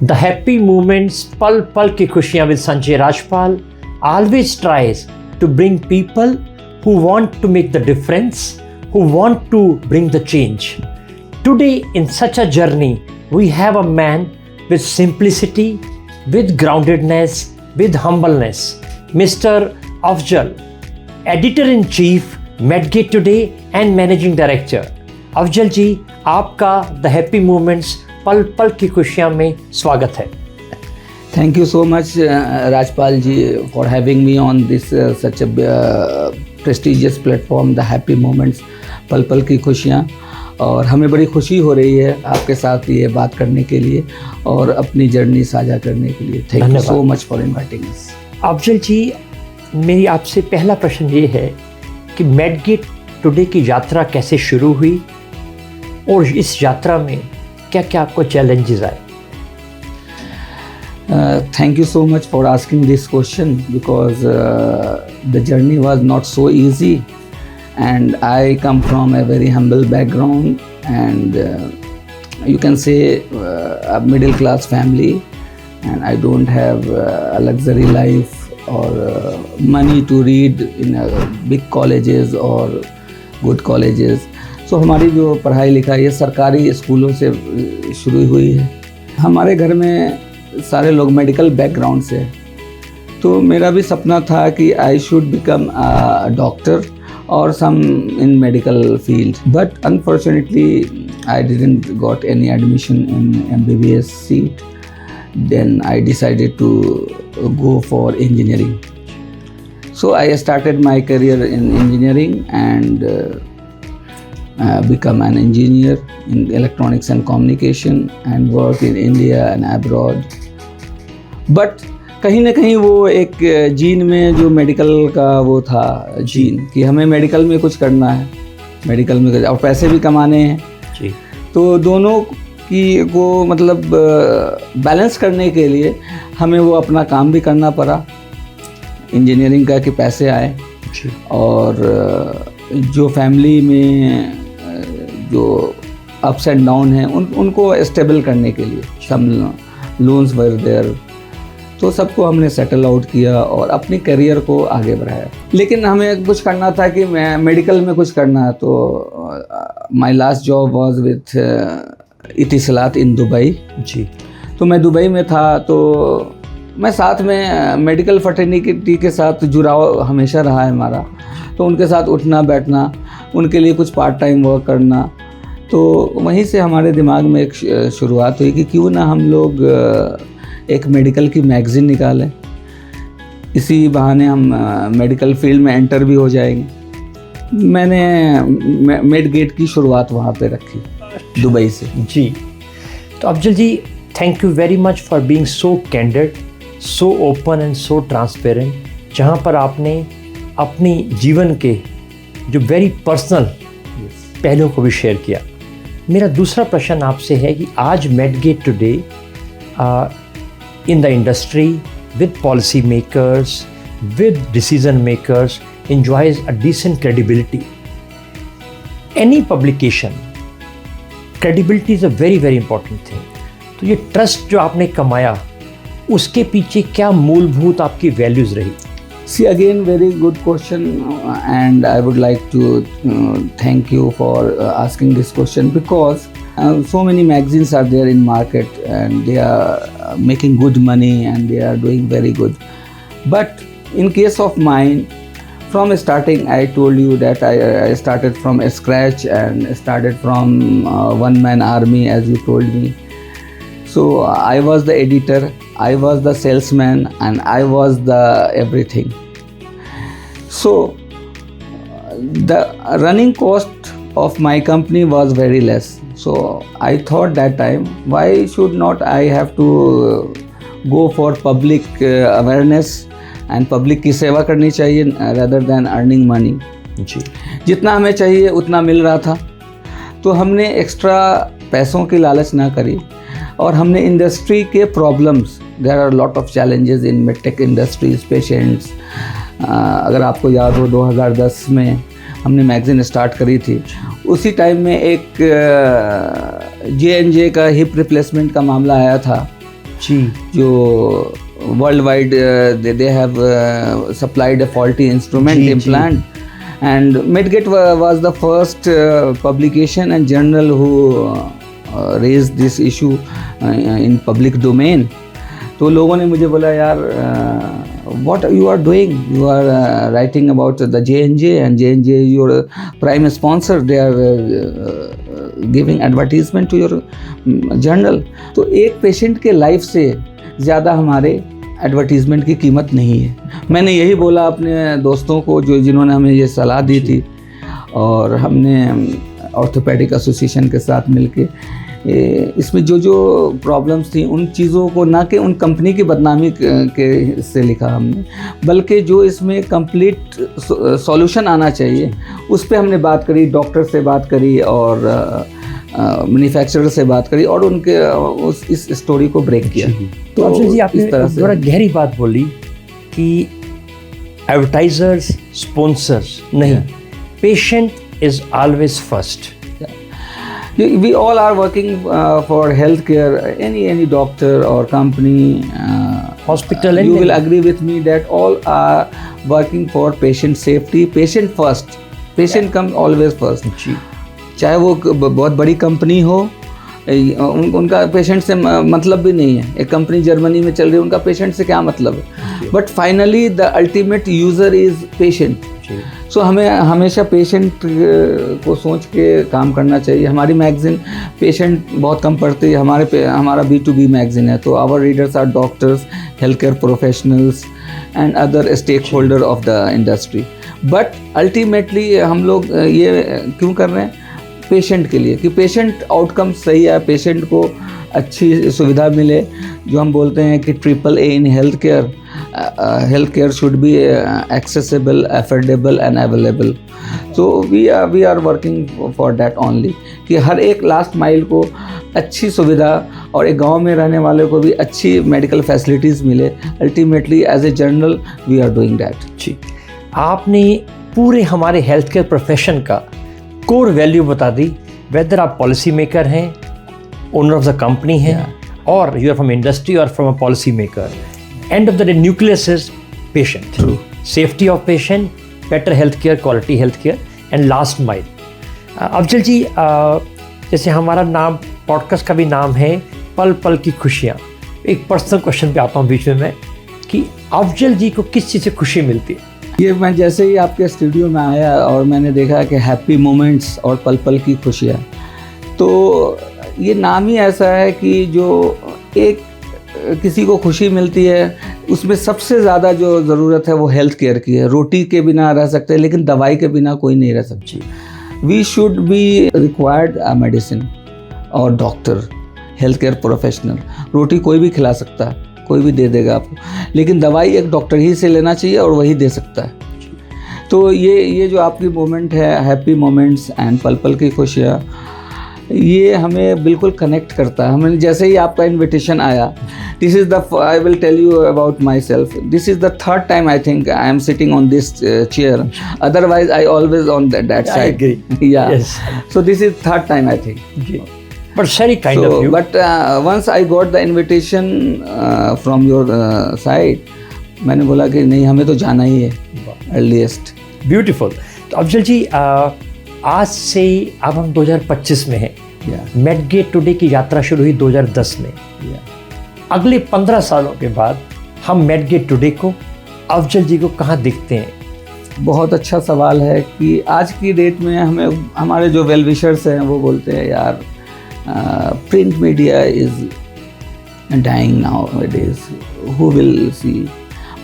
The happy moments, पल पल की खुशियाँ with Sanjay Rajpal always tries to bring people who want to make the difference, who want to bring the change. Today in such a journey, we have a man with simplicity, with groundedness, with humbleness, Mr. Afzal, Editor-in-Chief, Medgate Today and Managing Director. Afzal जी, आपका the happy moments पल पल की खुशियाँ में स्वागत है। Thank you so much, Rajpal ji, for having me on this such a prestigious platform, the happy moments, पल पल की खुशियाँ। और हमें बड़ी खुशी हो रही है आपके साथ ये बात करने के लिए और अपनी जर्नी साझा करने के लिए। Thank you so much for inviting us. Afzal ji, मेरी आपसे पहला प्रश्न ये है कि मेडगेट टुडे की यात्रा कैसे शुरू हुई और इस यात्रा में क्या क्या आपको चैलेंजेस आए? Thank you so much for asking this question because the journey was not so easy and I come from a very humble background and you can say a middle class family and I don't have a luxury life or money to read in big colleges or good colleges. So हमारी जो पढ़ाई लिखाई है सरकारी स्कूलों से शुरू हुई है। हमारे घर में सारे लोग मेडिकल बैकग्राउंड से, तो मेरा भी सपना था कि I should become a doctor और some in medical field, but unfortunately I didn't got any admission in MBBS seat. Then I decided to go for engineering. So I started my career in engineering and become an engineer in electronics and communication and work in India and abroad. But कहीं ना कहीं वो एक gene में जो medical का वो था जीन कि हमें मेडिकल में कुछ करना है, मेडिकल में और पैसे भी कमाने हैं जी। तो दोनों की वो मतलब बैलेंस करने के लिए हमें वो अपना काम भी करना पड़ा इंजीनियरिंग का कि पैसे आए जी। और जो फैमिली में जो अप्स एंड डाउन हैं उनको स्टेबल करने के लिए सम लोन्स वर देयर, तो सबको हमने सेटल आउट किया और अपनी करियर को आगे बढ़ाया। लेकिन हमें कुछ करना था कि मैं मेडिकल में कुछ करना है, तो my last job was with Etisalat in Dubai जी। तो मैं दुबई में था, तो मैं साथ में मेडिकल फर्टर्निटी के साथ जुड़ाव हमेशा रहा है हमारा, तो उनके साथ उठना बैठना, उनके लिए कुछ पार्ट टाइम वर्क करना। तो वहीं से हमारे दिमाग में एक शुरुआत हुई कि क्यों ना हम लोग एक मेडिकल की मैगज़ीन निकालें, इसी बहाने हम मेडिकल फील्ड में एंटर भी हो जाएंगे। मैंने मेडगेट की शुरुआत वहाँ पे रखी दुबई से जी। तो Afzal ji, thank you very much for being so candid, so open and so transparent, जहाँ पर आपने अपनी जीवन के जो वेरी पर्सनल पहलुओं को भी शेयर किया। मेरा दूसरा प्रश्न आपसे है कि आज Medgate Today in the industry with policy makers, with decision makers enjoys a decent credibility. Any publication, credibility is a very very important thing. तो ये ट्रस्ट जो आपने कमाया, उसके पीछे क्या मूलभूत आपकी वैल्यूज़ रही? See, again, very good question, and I would like to thank you for asking this question because so many magazines are there in market and they are making good money and they are doing very good. But in case of mine, from starting, I told you that I started from scratch and started from one-man army, as you told me. So I was the editor, I was the salesman, and I was the everything. So the running cost of my company was very less. So I thought that time, why should not I have to go for public awareness and public की सेवा करनी चाहिए rather than earning money. जी, जितना हमें चाहिए उतना मिल रहा था, तो हमने एक्स्ट्रा पैसों की लालच ना करी और हमने इंडस्ट्री के problems, there are lot of challenges in medtech industry, patients. अगर आपको याद हो 2010 में हमने मैगज़ीन स्टार्ट करी थी, उसी टाइम में एक J&J का हिप रिप्लेसमेंट का मामला आया था जी जो world wide they have supplied a faulty instrument implant, and Medgate was the first publication and journal who raise this issue in public domain. तो लोगों ने मुझे बोला, यार what you are doing, you are writing about the J&J, and J&J is your prime sponsor, they are giving advertisement to your journal। तो एक patient के life से ज़्यादा हमारे एडवर्टीज़मेंट की कीमत नहीं है। मैंने यही बोला अपने दोस्तों को जिन्होंने हमें ये सलाह दी थी, और हमने ऑर्थोपेडिक एसोसिएशन के साथ मिलके इसमें जो प्रॉब्लम्स थी उन चीज़ों को, ना कि उन कंपनी की बदनामी के से लिखा हमने, बल्कि जो इसमें कंप्लीट सॉल्यूशन आना चाहिए उस पे हमने बात करी, डॉक्टर से बात करी और मैन्युफैक्चरर से बात करी, और उनके इस स्टोरी को ब्रेक किया। तो अफजल जी, आपने बड़ा गहरी बात बोली कि एडवर्टाइजर्स, स्पॉन्सर्स नहीं, patient is always first. We all are working for healthcare, any doctor or company, hospital, you will agree with me that all are working for patient safety, patient first, patient come always first। चाहे वो बहुत बड़ी company हो, उनका patient से मतलब भी नहीं है। एक कंपनी जर्मनी में चल रही है, उनका पेशेंट से क्या मतलब है, but finally the ultimate user is patient. सो हमें हमेशा पेशेंट को सोच के काम करना चाहिए। हमारी मैगज़ीन पेशेंट बहुत कम पढ़ती है, हमारा B2B मैगज़ीन है, तो our readers are doctors, health care professionals and other stakeholder of the industry. But ultimately हम लोग ये क्यों कर रहे हैं? पेशेंट के लिए, कि पेशेंट आउटकम सही है, पेशेंट को अच्छी सुविधा मिले। जो हम बोलते हैं कि AAA in health care should be accessible, affordable and available. So we are working for that only, कि हर एक लास्ट माइल को अच्छी सुविधा और एक गांव में रहने वाले को भी अच्छी मेडिकल फैसिलिटीज़ मिले। Ultimately as a journal we are doing that. जी, आपने पूरे हमारे हेल्थ केयर प्रोफेशन का कोर वैल्यू बता दी, वेदर आप पॉलिसी मेकर हैं, ओनर ऑफ द कंपनी हैं, और यू आर फ्रॉम इंडस्ट्री और from a policy maker. End of the day nucleus is patient, safety of patient, better health care, quality health care and last mile. Afzal ji, जैसे हमारा नाम podcast का भी नाम है पल पल की खुशियाँ, एक पर्सनल क्वेश्चन पे आता हूँ बीच में मैं, कि अफजल जी को किस चीज़ से खुशी मिलती है? ये मैं जैसे ही आपके स्टूडियो में आया और मैंने देखा कि हैप्पी मोमेंट्स और पल पल की खुशियाँ, तो ये नाम ही ऐसा है कि जो एक किसी को खुशी मिलती है, उसमें सबसे ज़्यादा जो ज़रूरत है वो हेल्थ केयर की है। रोटी के बिना रह सकते हैं, लेकिन दवाई के बिना कोई नहीं रह सकती। We should be required a medicine और डॉक्टर, हेल्थ केयर प्रोफेशनल। रोटी कोई भी खिला सकता है, कोई भी दे देगा आपको, लेकिन दवाई एक डॉक्टर ही से लेना चाहिए और वही दे सकता है। तो ये जो आपकी मोमेंट है, हैप्पी मोमेंट्स एंड पल पल की खुशियाँ, ये हमें बिल्कुल कनेक्ट करता है। हमें जैसे ही आपका इनविटेशन आया, this is the, I will tell you about myself, this is the third time I think I am sitting on this chair, otherwise I always on that side. Yeah, so this is third time I think. But very kind of you. But once I got the invitation from your side, मैंने बोला कि नहीं, हमें तो जाना ही है earliest। Beautiful। तो अफजल जी, आज से अब हम 2025 में हैं। मेडगेट टुडे की यात्रा शुरू हुई 2010 में। अगले 15 सालों के बाद हम मेडगेट टुडे को, अफजल जी को कहाँ देखते हैं? बहुत अच्छा सवाल है कि आज की डेट में हमें, हमारे जो वेल विशर्स हैं वो बोलते हैं, यार print media is dying nowadays, who will see?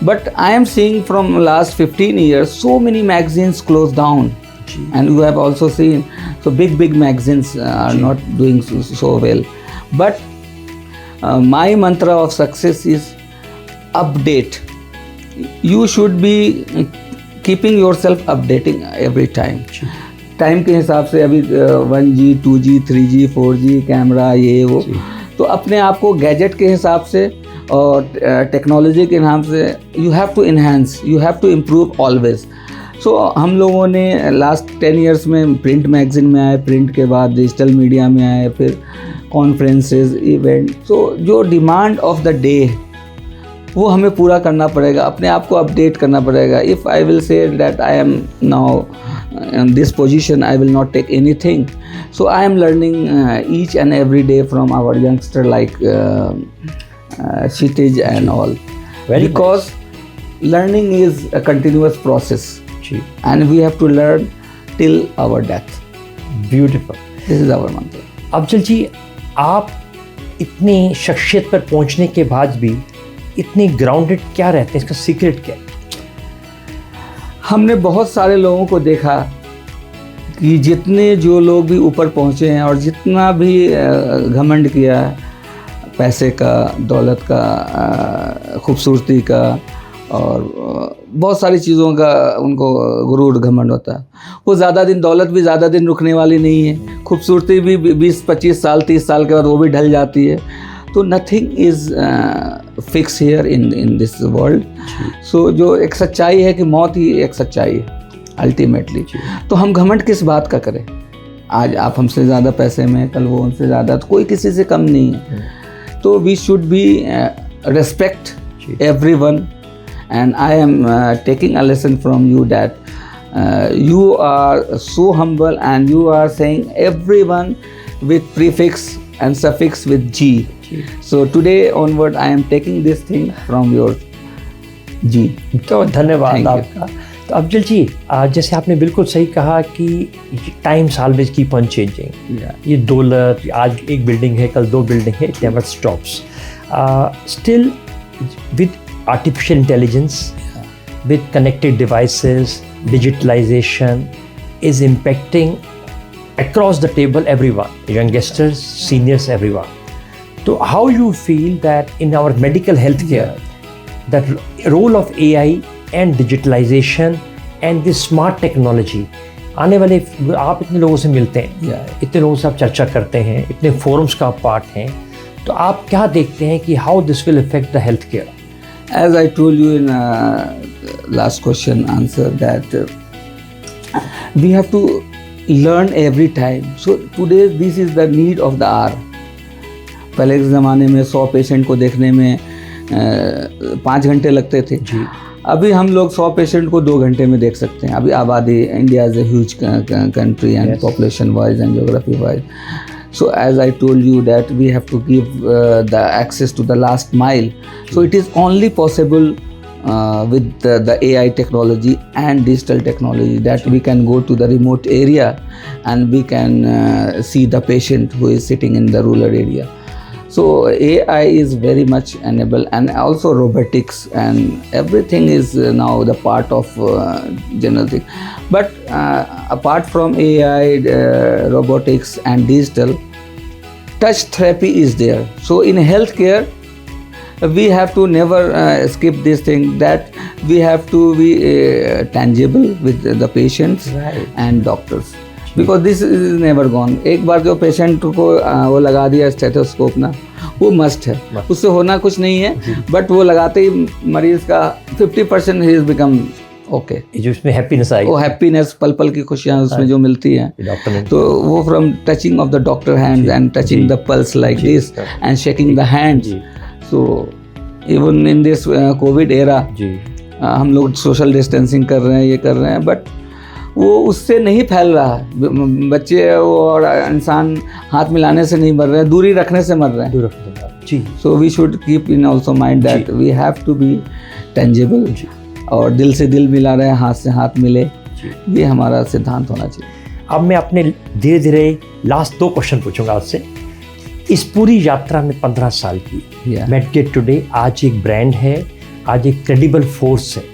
But I am seeing from last 15 years so many magazines closed down, and you have also seen, so big magazines are not doing so well. But my mantra of success is update. You should be keeping yourself updating every time. Time के हिसाब से अभी 1G 2G 3G 4G camera ये वो, तो अपने आप को गैजेट के हिसाब से और टेक्नोलॉजी के नाम से you have to enhance, you have to improve always. So हम लोगों ने लास्ट 10 ईयर्स में प्रिंट मैगजीन में आए, प्रिंट के बाद डिजिटल मीडिया में आए, फिर कॉन्फ्रेंसेस, इवेंट। तो जो डिमांड ऑफ द डे वो हमें पूरा करना पड़ेगा, अपने आप को अपडेट करना पड़ेगा। If I will say that I am now in this position, I will not take anything. So I am learning each and every day from our youngster like Kshitij and all. Very because learning is a continuous process जी, and we have to learn till our death. Beautiful. This is our mantra. Afzal ji, आप इतनी शख्सियत पर पहुंचने के बाद भी इतने ग्राउंडेड क्या रहते हैं, इसका सीक्रेट क्या है? हमने बहुत सारे लोगों को देखा कि जितने जो लोग भी ऊपर पहुँचे हैं और जितना भी घमंड किया, पैसे का, दौलत का, खूबसूरती का और बहुत सारी चीज़ों का उनको गुरूर घमंड होता है, वो ज़्यादा दिन, दौलत भी ज़्यादा दिन रुकने वाली नहीं है, खूबसूरती भी 20-25 साल 30 साल के बाद वो भी ढल जाती है। तो nothing is fix here in this world. So जो एक सच्चाई है कि मौत ही एक सच्चाई है अल्टीमेटली। तो हम घमंड किस बात का करें? आज आप हमसे ज़्यादा पैसे में, कल वो उनसे ज़्यादा, तो कोई किसी से कम नहीं है। तो we should be respect everyone and I am taking a lesson from you that you are so humble and you are saying everyone with prefix and suffix with G. So today onward I am taking this thing from your G. तो धन्यवाद Thank you. आपका। तो अफजल जी, जैसे आपने बिल्कुल सही कहा कि times always keep on changing. ये डॉलर, आज एक बिल्डिंग है, कल 2 बिल्डिंग है, it never stops. Still with artificial intelligence, with connected devices, digitalization is impacting across the table everyone, youngsters, seniors, everyone. So how you feel that in our medical healthcare, that role of AI and digitalization and this smart technology, आने वाले, आप इतने लोगों से मिलते हैं, इतने लोगों से आप चर्चा करते हैं, इतने forums का आप पार्ट हैं, तो आप क्या देखते हैं कि how this will affect the healthcare? As I told you in last question answer that we have to learn every time. So today this is the need of the hour. पहले के ज़माने में 100 पेशेंट को देखने में 5 घंटे लगते थे जी। अभी हम लोग 100 पेशेंट को 2 घंटे में देख सकते हैं। अभी आबादी, India is a huge country and population wise and geography wise. So as I told you that we have to give the access to the last mile. So it is only possible with the AI technology and digital technology that we can go to the remote area and we can see the patient who is sitting in the rural area. So AI is very much enabled, and also robotics and everything is now the part of general thing. But apart from AI, robotics and digital, touch therapy is there. So in healthcare, we have to never skip this thing, that we have to be tangible with the patients and doctors. Because this is never gone. एक बार जो patient को वो लगा दिया stethoscope ना, वो must है, उससे होना कुछ नहीं है, बट वो लगाते ही मरीज का 50% ही बिकम ओके। जो इसमें हैप्पीनेस आई, वो हैप्पीनेस, पल पल की खुशियाँ उसमें जो मिलती हैं, तो वो from touching of the doctor hand and touching the pulse like this and shaking the hands. So even in this Covid era हम लोग सोशल डिस्टेंसिंग कर रहे हैं, ये कर रहे हैं, बट वो उससे नहीं फैल रहा है। बच्चे और इंसान हाथ मिलाने से नहीं मर रहे हैं, दूरी रखने से मर रहे हैं जी। So we should keep in also mind that we have to be tangible, और दिल से दिल मिला रहे, हाथ से हाथ मिले, ये हमारा सिद्धांत होना चाहिए। अब मैं अपने धीरे धीरे लास्ट 2 क्वेश्चन पूछूंगा आपसे। इस पूरी यात्रा में 15 साल की मेडकेयर टुडे आज एक ब्रांड है, आज एक क्रेडिबल फोर्स है।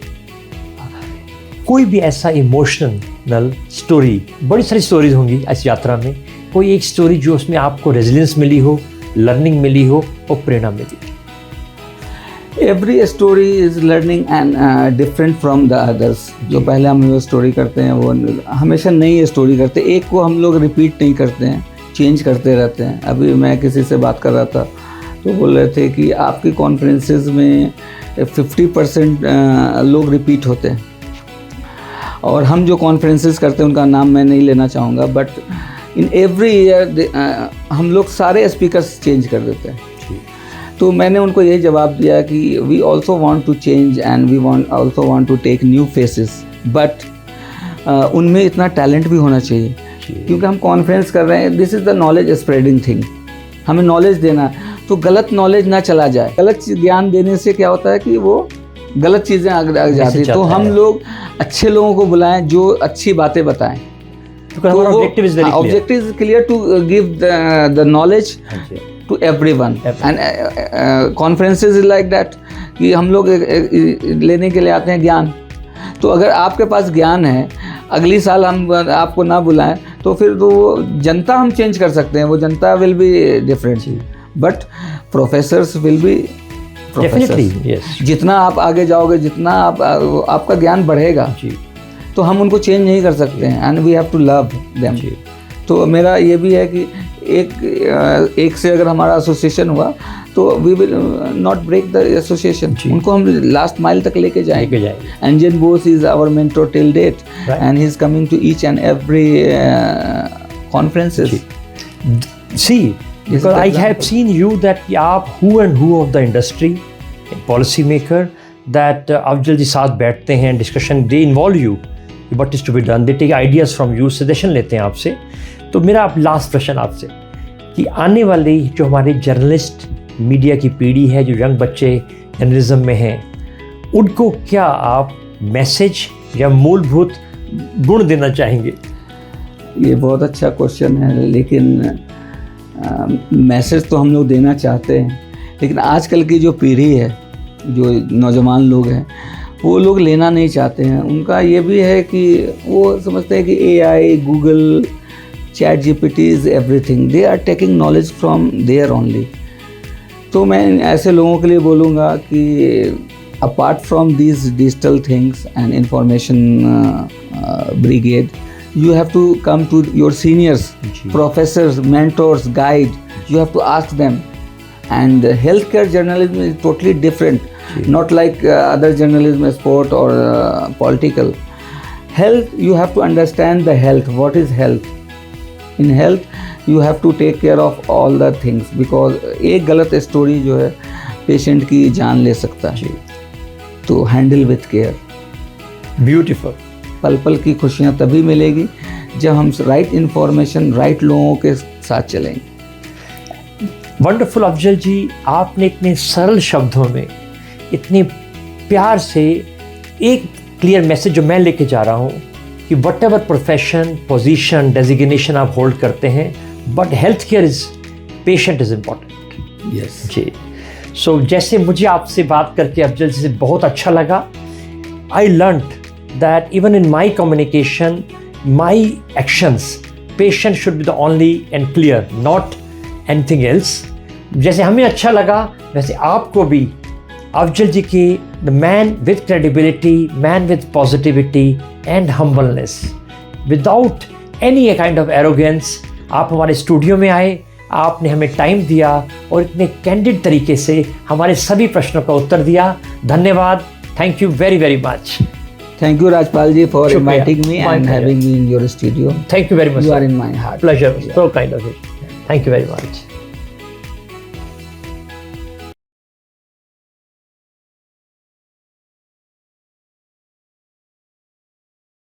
कोई भी ऐसा इमोशनल स्टोरी, बड़ी सारी स्टोरीज होंगी इस यात्रा में, कोई एक स्टोरी जो उसमें आपको रेजिलियंस मिली हो, लर्निंग मिली हो और प्रेरणा मिली? Every story is learning and different from the others. जो पहले हम वो स्टोरी करते हैं वो हमेशा नई स्टोरी करते हैं, एक को हम लोग रिपीट नहीं करते हैं, चेंज करते रहते हैं। अभी मैं किसी से बात कर रहा था तो बोल रहे थे कि आपकी कॉन्फ्रेंसेस में 50% लोग रिपीट होते हैं, और हम जो कॉन्फ्रेंसेस करते हैं उनका नाम मैं नहीं लेना चाहूँगा, बट इन एवरी ईयर हम लोग सारे स्पीकर्स चेंज कर देते हैं। तो मैंने उनको ये जवाब दिया कि we also want to change and we also want to take new faces, but उनमें इतना टैलेंट भी होना चाहिए, क्योंकि हम कॉन्फ्रेंस कर रहे हैं, this is the knowledge spreading thing, हमें नॉलेज देना है, तो गलत नॉलेज ना चला जाए। गलत ज्ञान देने से क्या होता है कि वो गलत चीज़ें आगे जाती हैं। तो हम लोग अच्छे लोगों को बुलाएं जो अच्छी बातें बताएं। तो objective is clear to give the knowledge to everyone, and conferences is like that कि हम लोग लेने के लिए आते हैं ज्ञान। तो अगर आपके पास ज्ञान है, अगली साल हम आपको ना बुलाएं तो फिर तो जनता हम चेंज कर सकते हैं, वो जनता will be different, but professors will be professors. जितना आप आगे जाओगे, जितना आपका ज्ञान बढ़ेगा, तो हम उनको चेंज नहीं कर सकते हैं, and we have to love them. तो मेरा ये भी है कि एक से अगर हमारा एसोसिएशन हुआ तो we will not break the association, उनको हम लास्ट माइल तक लेके जाएंगे। Anjan Bose is our mentor till date, and he is coming to each and every conferences. See, because I have seen you that आप who and who of the industry, policy maker, that Afzal ji साथ बैठते हैं, discussion, they involve you, what is to be done, they take ideas from you, suggestion लेते हैं आपसे। तो मेरा आप लास्ट प्रश्न आपसे कि आने वाली जो हमारे जर्नलिस्ट मीडिया की पीढ़ी है, जो यंग बच्चे जर्नलिज्म में हैं, उनको क्या आप मैसेज या मूलभूत गुण देना चाहेंगे? ये बहुत अच्छा क्वेश्चन है, लेकिन मैसेज तो हम लोग देना चाहते हैं, लेकिन आजकल की जो पीढ़ी है, जो नौजवान लोग हैं, वो लोग लेना नहीं चाहते हैं। उनका ये भी है कि वो समझते हैं कि AI, Google, chat GPT is everything, they are taking knowledge from there only. तो मैं ऐसे लोगों के लिए बोलूँगा कि apart from these digital things and information brigade, you have to come to your seniors, professors, mentors, guide. You have to ask them. And healthcare journalism is totally different, not like other journalism, sport or political. Health, you have to understand the health. What is health? In health, you have to take care of all the things, because एक गलत story जो है patient की जान ले सकता है। तो handle with care. Beautiful. पल पल की खुशियाँ तभी मिलेगी जब हम राइट इन्फॉर्मेशन राइट लोगों के साथ चलेंगे। वंडरफुल अफजल जी, आपने इतने सरल शब्दों में इतने प्यार से एक क्लियर मैसेज जो मैं लेके जा रहा हूँ कि whatever profession, position, designation आप होल्ड करते हैं, but health care is, patient is important. Yes जी। सो जैसे मुझे आपसे बात करके अफजल जी से बहुत अच्छा लगा, I learned that even in my communication, my actions, patient should be the only and clear, not anything else. जैसे हमें अच्छा लगा, वैसे आपको भी अफजल जी की the man with credibility, man with positivity and humbleness, without any kind of arrogance, आप हमारे स्टूडियो में आए, आपने हमें टाइम दिया और इतने कैंडिड तरीके से हमारे सभी प्रश्नों का उत्तर दिया। धन्यवाद। Thank you very very much. Thank you, Rajpal ji, for inviting me and having me in your studio. Thank you very much. You are in my heart. Pleasure. So kind of it. Thank you very much.